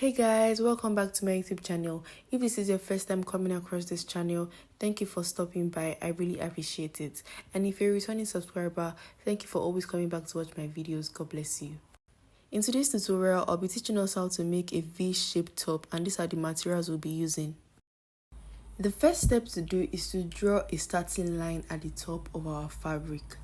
Hey guys, welcome back to my YouTube channel. If this is your first time coming across this channel, thank you for stopping by. I really appreciate it. And if you're a returning subscriber, thank you for always coming back to watch my videos. God bless you. In today's tutorial, I'll be teaching us how to make a V-shaped top, and these are the materials we'll be using. The first step to do is to draw a starting line at the top of our fabric.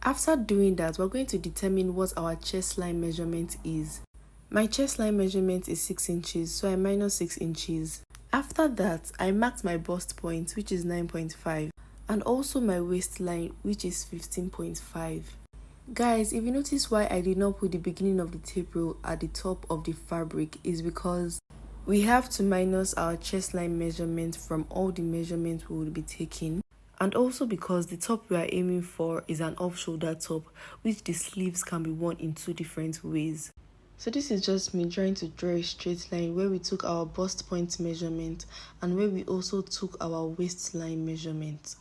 After doing that, we're going to determine what our chest line measurement is. My chest line measurement is 6 inches, so I minus 6 inches. After that, I marked my bust point, which is 9.5, and also my waistline, which is 15.5. Guys, if you notice why I did not put the beginning of the tape rule at the top of the fabric is because we have to minus our chest line measurement from all the measurements we will be taking. And also because the top we are aiming for is an off-shoulder top, which the sleeves can be worn in two different ways. So this is just me trying to draw a straight line where we took our bust point measurement and where we also took our waistline measurement.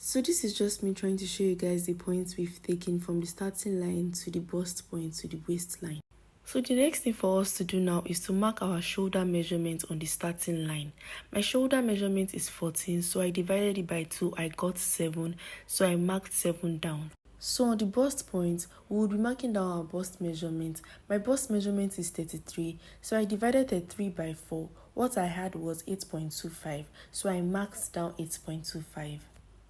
So this is just me trying to show you guys the points we've taken from the starting line to the bust point to the waistline. So the next thing for us to do now is to mark our shoulder measurement on the starting line. My shoulder measurement is 14, so I divided it by 2, I got 7, so I marked 7 down. So on the bust point, we will be marking down our bust measurement. My bust measurement is 33, so I divided 33 by 4. What I had was 8.25, so I marked down 8.25.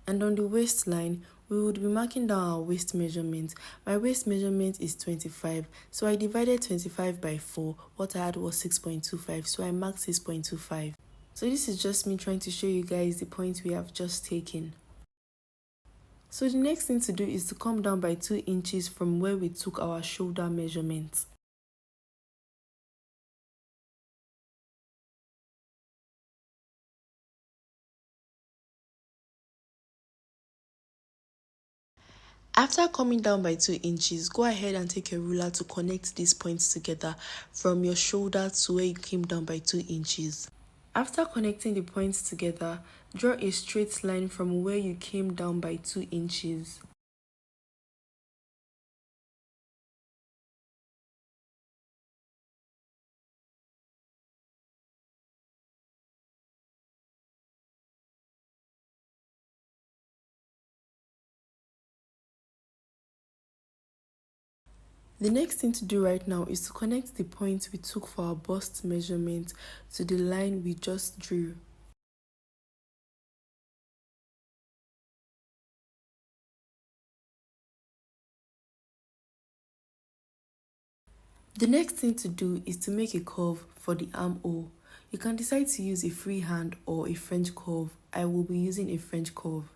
And on the waistline, we would be marking down our waist measurement. My waist measurement is 25, so I divided 25 by 4. What I had was 6.25, so I marked 6.25. So this is just me trying to show you guys the points we have just taken. So the next thing to do is to come down by 2 inches from where we took our shoulder measurement. After coming down by 2 inches, go ahead and take a ruler to connect these points together from your shoulder to where you came down by 2 inches. After connecting the points together, draw a straight line from where you came down by 2 inches. The next thing to do right now is to connect the points we took for our bust measurement to the line we just drew. The next thing to do is to make a curve for the armhole. You can decide to use a freehand or a French curve. I will be using a French curve.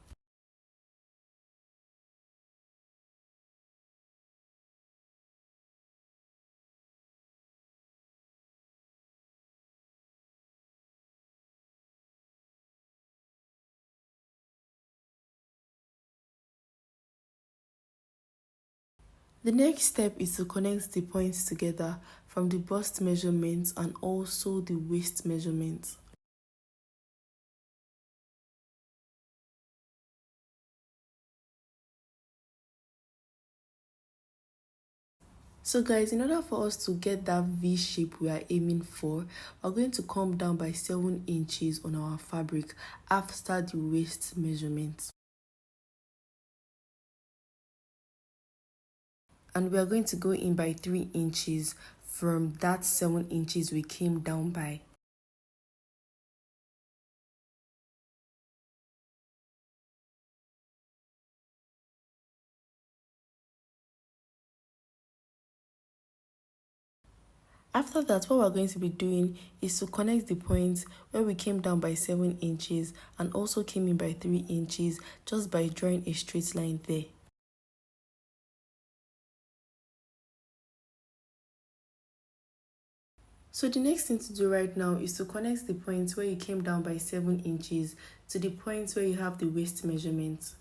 The next step is to connect the points together from the bust measurements and also the waist measurements. So guys, in order for us to get that V shape we are aiming for, we're going to come down by 7 inches on our fabric after the waist measurement. And we are going to go in by 3 inches from that 7 inches we came down by. After that, what we're going to be doing is to connect the points where we came down by 7 inches and also came in by 3 inches just by drawing a straight line there. So the next thing to do right now is to connect the point where you came down by 7 inches to the point where you have the waist measurement.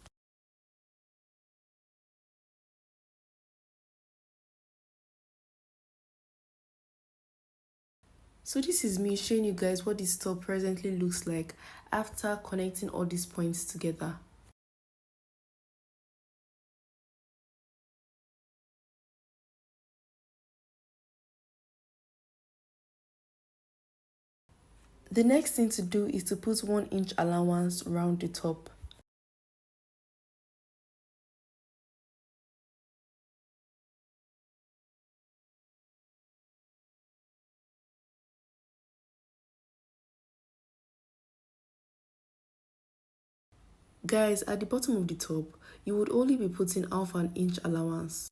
So this is me showing you guys what this top presently looks like after connecting all these points together. The next thing to do is to put 1 inch allowance around the top. Guys, at the bottom of the top, you would only be putting half an inch allowance.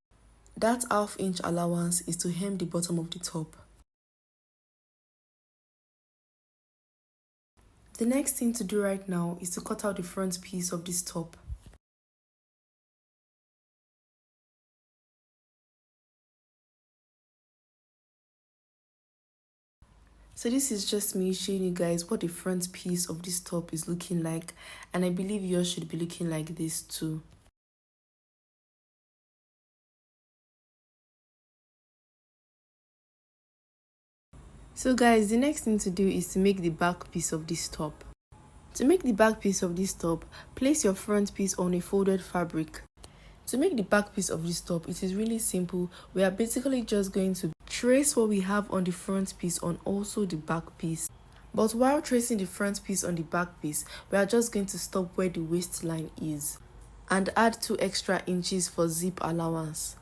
That half inch allowance is to hem the bottom of the top. The next thing to do right now is to cut out the front piece of this top. So this is just me showing you guys what the front piece of this top is looking like, and I believe yours should be looking like this too. So guys, the next thing to do is to make the back piece of this top. To make the back piece of this top, place your front piece on a folded fabric. To make the back piece of this top, it is really simple. We are basically just going to trace what we have on the front piece on also the back piece. But while tracing the front piece on the back piece, we are just going to stop where the waistline is and add 2 extra inches for zip allowance.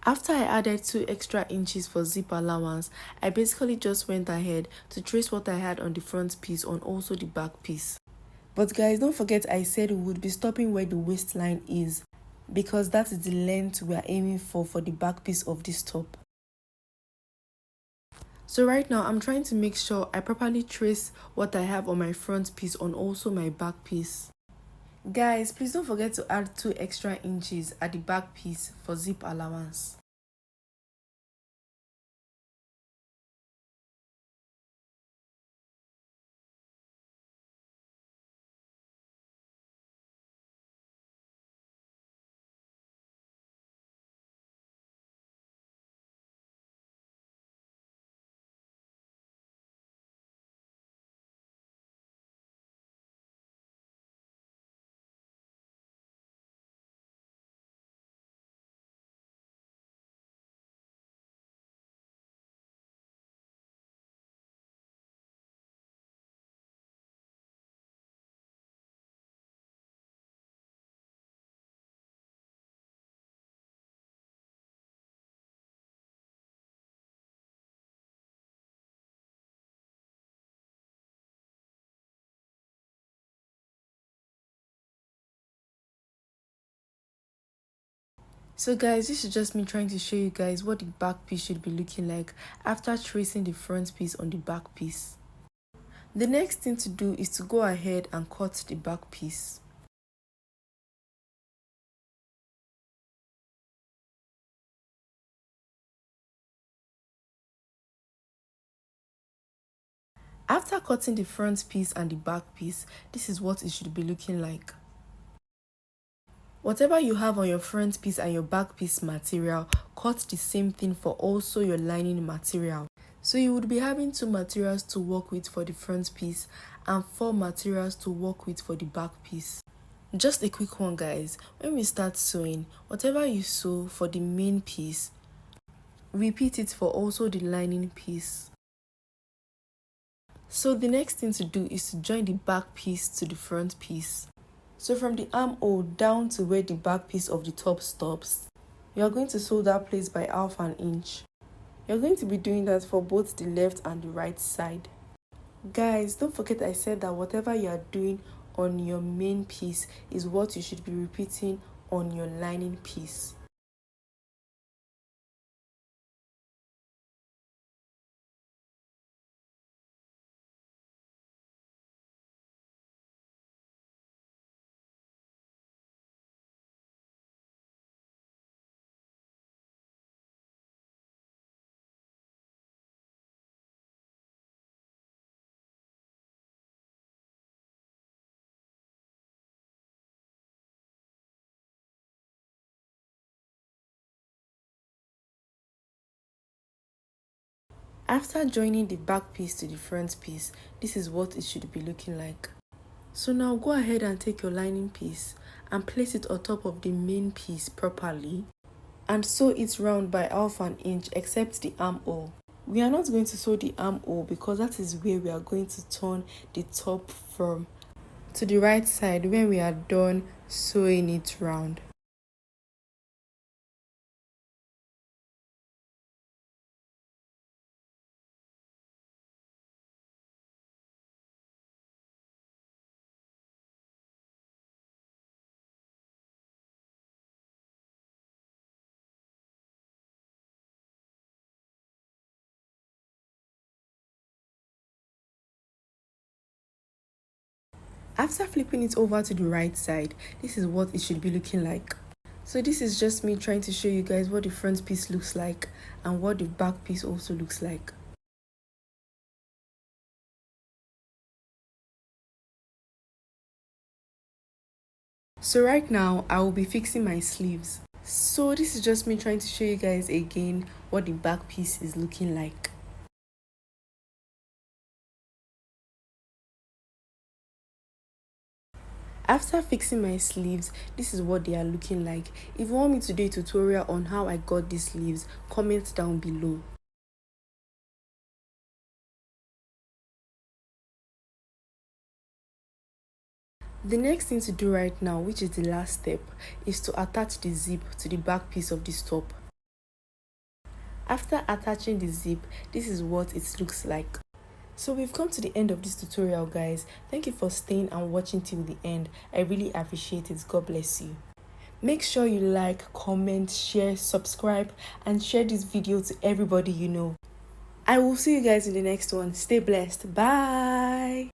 After I added 2 extra inches for zip allowance, I basically just went ahead to trace what I had on the front piece on also the back piece. But guys, don't forget I said we would be stopping where the waistline is, because that is the length we are aiming for the back piece of this top. So right now I'm trying to make sure I properly trace what I have on my front piece on also my back piece. Guys, please don't forget to add 2 extra inches at the back piece for zip allowance. So guys, this is just me trying to show you guys what the back piece should be looking like after tracing the front piece on the back piece. The next thing to do is to go ahead and cut the back piece. After cutting the front piece and the back piece, this is what it should be looking like. Whatever you have on your front piece and your back piece material, cut the same thing for also your lining material. So you would be having 2 materials to work with for the front piece and 4 materials to work with for the back piece. Just a quick one guys, when we start sewing, whatever you sew for the main piece, repeat it for also the lining piece. So the next thing to do is to join the back piece to the front piece. So from the armhole down to where the back piece of the top stops, you are going to sew that place by half an inch. You're going to be doing that for both the left and the right side. Guys, don't forget I said that whatever you are doing on your main piece is what you should be repeating on your lining piece. After joining the back piece to the front piece, this is what it should be looking like. So now go ahead and take your lining piece and place it on top of the main piece properly and sew it round by 1/2 inch except the armhole. We are not going to sew the armhole because that is where we are going to turn the top from to the right side when we are done sewing it round. After flipping it over to the right side, this is what it should be looking like. So this is just me trying to show you guys what the front piece looks like and what the back piece also looks like. So right now I will be fixing my sleeves. So this is just me trying to show you guys again what the back piece is looking like. After fixing my sleeves, this is what they are looking like. If you want me to do a tutorial on how I got these sleeves, comment down below. The next thing to do right now, which is the last step, is to attach the zip to the back piece of this top. After attaching the zip, this is what it looks like. So we've come to the end of this tutorial, guys. Thank you for staying and watching till the end. I really appreciate it. God bless you. Make sure you like, comment, share, subscribe, and share this video to everybody you know. I will see you guys in the next one. Stay blessed. Bye.